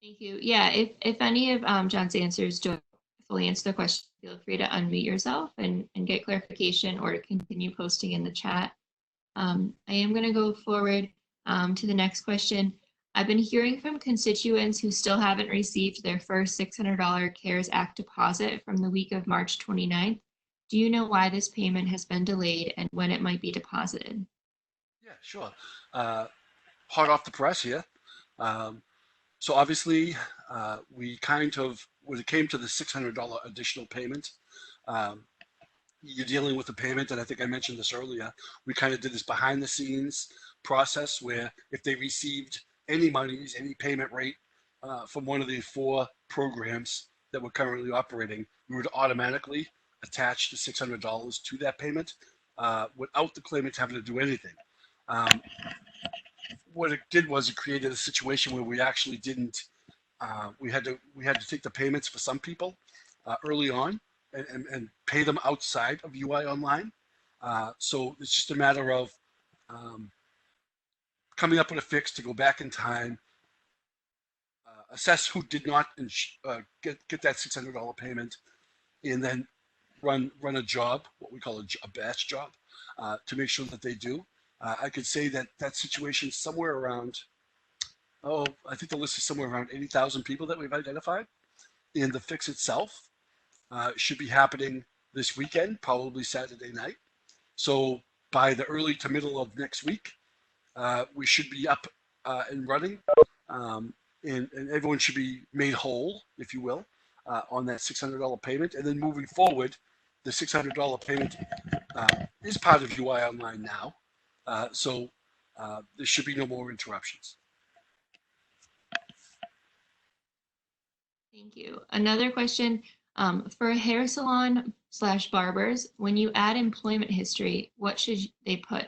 B: Thank you. Yeah, if any of John's answers don't fully answer the question, feel free to unmute yourself and get clarification or continue posting in the chat. I am going to go forward to the next question. I've been hearing from constituents who still haven't received their first $600 CARES Act deposit from the week of March 29th Do you know why this payment has been delayed and when it might be deposited?
D: Yeah, sure. Hot off the press here. So obviously, we kind of, when it came to the $600 additional payment, um, you're dealing with a payment, and I think I mentioned this earlier. We kind of did this behind the scenes process where if they received any monies, any payment rate from one of the 4 programs that we're currently operating, we would automatically attach the $600 to that payment without the claimant having to do anything. What it did was it created a situation where we actually didn't. We had to take the payments for some people early on and pay them outside of UI Online. So it's just a matter of coming up with a fix to go back in time, assess who did not get that $600 payment, and then run a job, what we call a batch job, to make sure that they do. I could say that situation is somewhere around, I think the list is somewhere around 80,000 people that we've identified. And the fix itself should be happening this weekend, probably Saturday night. So by the early to middle of next week, we should be up and running, and everyone should be made whole, if you will, on that $600 payment. And then moving forward, the $600 payment is part of UI Online now, so there should be no more interruptions.
B: Thank you. Another question, for a hair salon / barbers, when you add employment history, what should they put?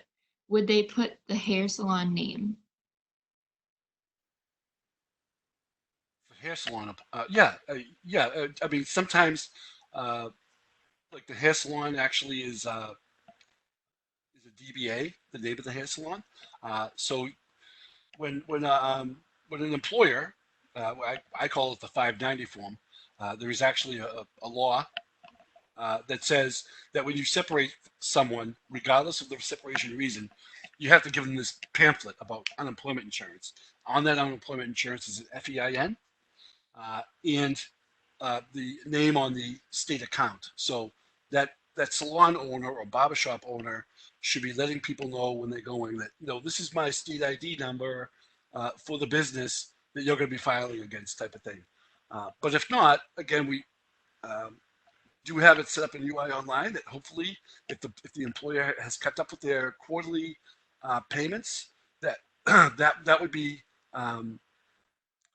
B: Would they put the hair salon name?
D: For hair salon, yeah. I mean, sometimes, like the hair salon actually is a DBA, the name of the hair salon. So when an employer, I call it the 590 form, there is actually a law that says that when you separate someone, regardless of the separation reason, you have to give them this pamphlet about unemployment insurance. On that unemployment insurance is an FEIN and the name on the state account. So that salon owner or barbershop owner should be letting people know when they're going that, this is my state ID number for the business that you're going to be filing against, type of thing. But if not, again, we do have it set up in UI Online that hopefully, if the employer has kept up with their quarterly payments, that that would be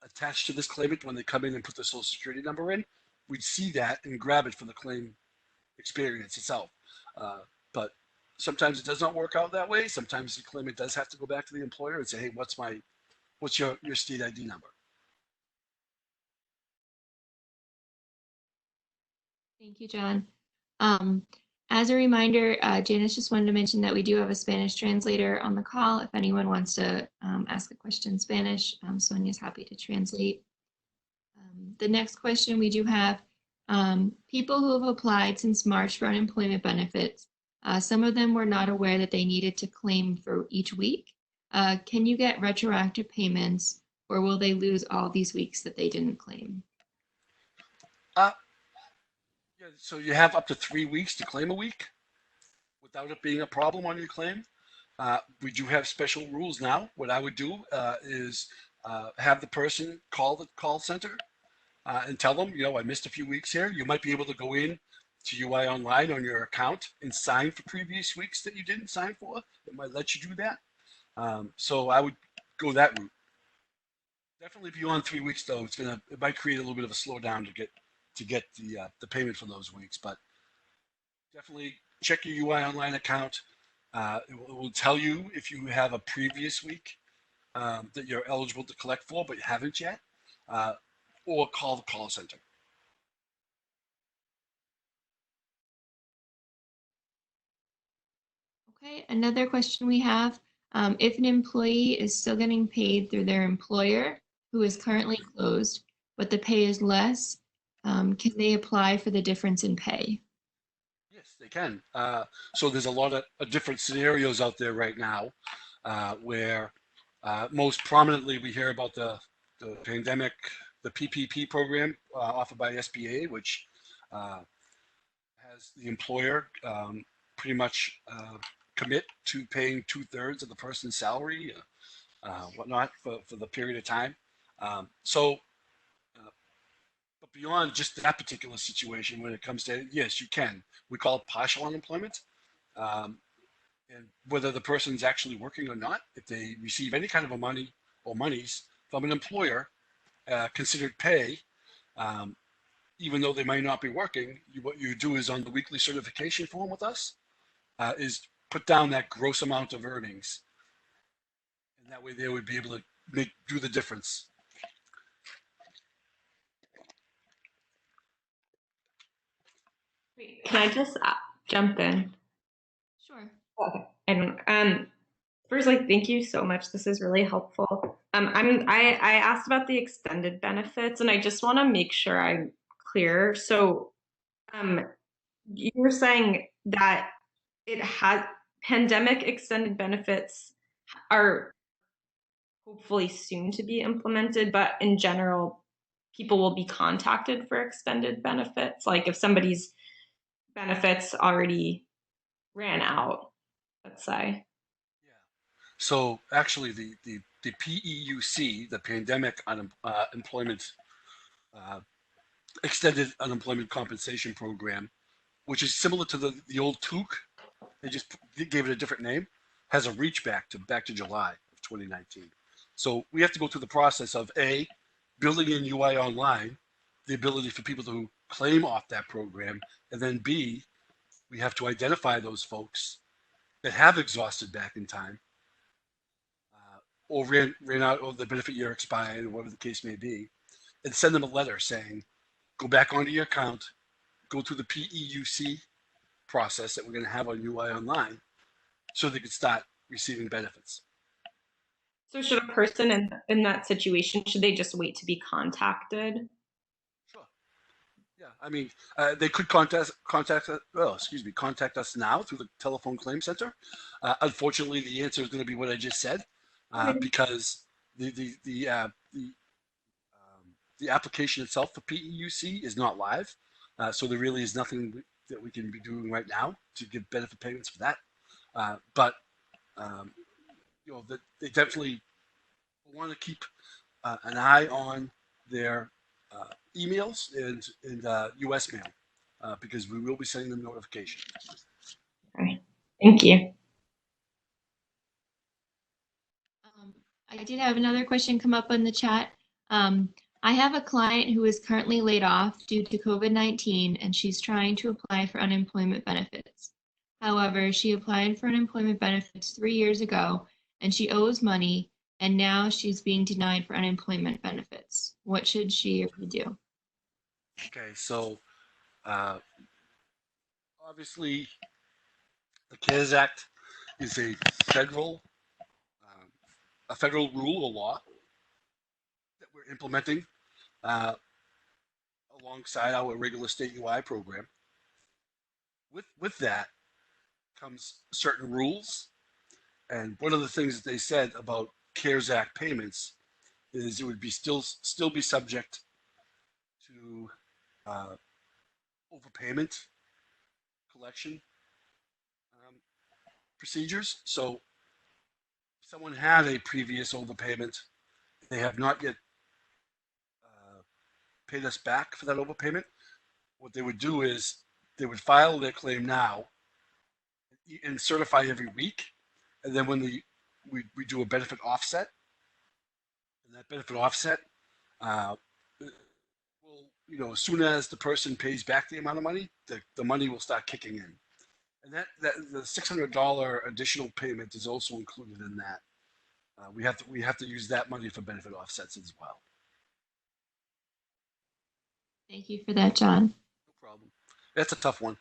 D: attached to this claimant when they come in and put their social security number in. We'd see that and grab it for the claim experience itself. But sometimes it does not work out that way. Sometimes the claimant does have to go back to the employer and say, hey, what's your state ID number?
B: Thank you, John. As a reminder, Janice just wanted to mention that we do have a Spanish translator on the call. If anyone wants to ask a question in Spanish, Sonia's happy to translate. The next question we do have, people who have applied since March for unemployment benefits, some of them were not aware that they needed to claim for each week. Can you get retroactive payments, or will they lose all these weeks that they didn't claim?
D: Yeah, so you have up to 3 weeks to claim a week without it being a problem on your claim. We do have special rules now. What I would do is have the person call the call center and tell them, I missed a few weeks here. You might be able to go in to UI Online on your account and sign for previous weeks that you didn't sign for. It might let you do that. So I would go that route. Definitely beyond 3 weeks, though, it might create a little bit of a slowdown to get the payment for those weeks. But definitely check your UI Online account. It will tell you if you have a previous week that you're eligible to collect for, but you haven't yet, or call the call center.
B: Okay, another question we have, if an employee is still getting paid through their employer who is currently closed, but the pay is less, can they apply for the difference in pay?
D: Yes, they can. So there's a lot of different scenarios out there right now where most prominently we hear about the pandemic, the PPP program offered by SBA, which has has the employer pretty much commit to paying 2/3 of the person's salary, whatnot, for the period of time. But beyond just that particular situation, when it comes to, yes, you can. We call it partial unemployment. And whether the person's actually working or not, if they receive any kind of a money or monies from an employer, considered pay, even though they might not be working, what you do is on the weekly certification form with us, is put down that gross amount of earnings. And that way they would be able to do the difference.
E: Wait, can I just jump in?
B: Sure.
E: Okay. I don't. First, thank you so much. This is really helpful. I asked about the extended benefits, and I just want to make sure I'm clear. So, you're saying that it has pandemic extended benefits are hopefully soon to be implemented, but in general, people will be contacted for extended benefits. Like if somebody's benefits already ran out, let's say.
D: Yeah. So actually, the PEUC, the Pandemic Employment Extended Unemployment Compensation Program, which is similar to the old TOOC, they just gave it a different name, has a reach back to July of 2019. So we have to go through the process of A, building in UI Online, the ability for people to claim off that program, and then B, we have to identify those folks that have exhausted back in time, or ran out, or the benefit year expired, or whatever the case may be, and send them a letter saying, go back onto your account, go through the PEUC process that we're going to have on UI Online, so they can start receiving benefits.
E: So should a person in that situation, should they just wait to be contacted?
D: Sure. Yeah, I mean, they could contact us now through the telephone claim center. Unfortunately, the answer is going to be what I just said, because the application itself for PEUC is not live, so there really is nothing that we can be doing right now to give benefit payments for that. But they definitely want to keep an eye on their emails and US mail, because we will be sending them notifications.
E: Okay. Thank you.
B: I did have another question come up in the chat. I have a client who is currently laid off due to COVID-19, and she's trying to apply for unemployment benefits. However, she applied for unemployment benefits 3 years ago, and she owes money, and now she's being denied for unemployment benefits. What should she or he do?
D: Okay, so obviously the CARES Act is a federal rule or law that we're implementing alongside our regular state UI program. With that comes certain rules, and one of the things that they said about CARES Act payments is it would be still be subject to overpayment collection procedures. So if someone had a previous overpayment, they have not yet paid us back for that overpayment, what they would do is they would file their claim now and certify every week, and then when we do a benefit offset, and that benefit offset will, as soon as the person pays back the amount of money, the money will start kicking in. And that the $600 additional payment is also included in that. We have to use that money for benefit offsets as well.
B: Thank you for that, John.
D: No problem. That's a tough one.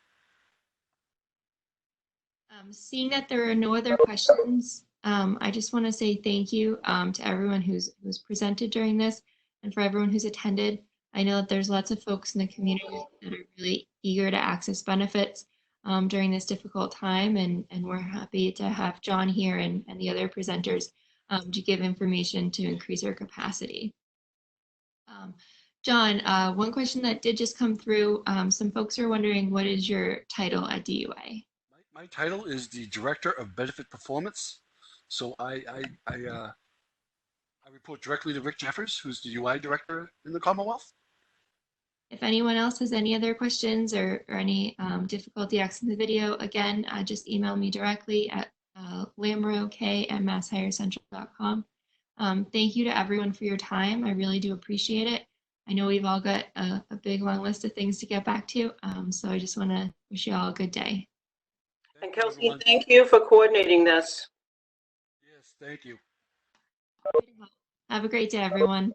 B: Seeing that there are no other questions, I just want to say thank you to everyone who's presented during this, and for everyone who's attended. I know that there's lots of folks in the community that are really eager to access benefits during this difficult time, and we're happy to have John here and the other presenters to give information to increase our capacity. John, one question that did just come through. Some folks are wondering, what is your title at DUI?
D: My title is the Director of Benefit Performance. So I report directly to Rick Jeffers, who's the UI Director in the Commonwealth.
B: If anyone else has any other questions or any difficulty accessing the video, again, just email me directly at lamrok@masshirecentral.com. Thank you to everyone for your time. I really do appreciate it. I know we've all got a big long list of things to get back to, so I just want to wish you all a good day.
C: And Kelsey, thank you for coordinating this.
D: Yes, thank you.
B: Have a great day, everyone.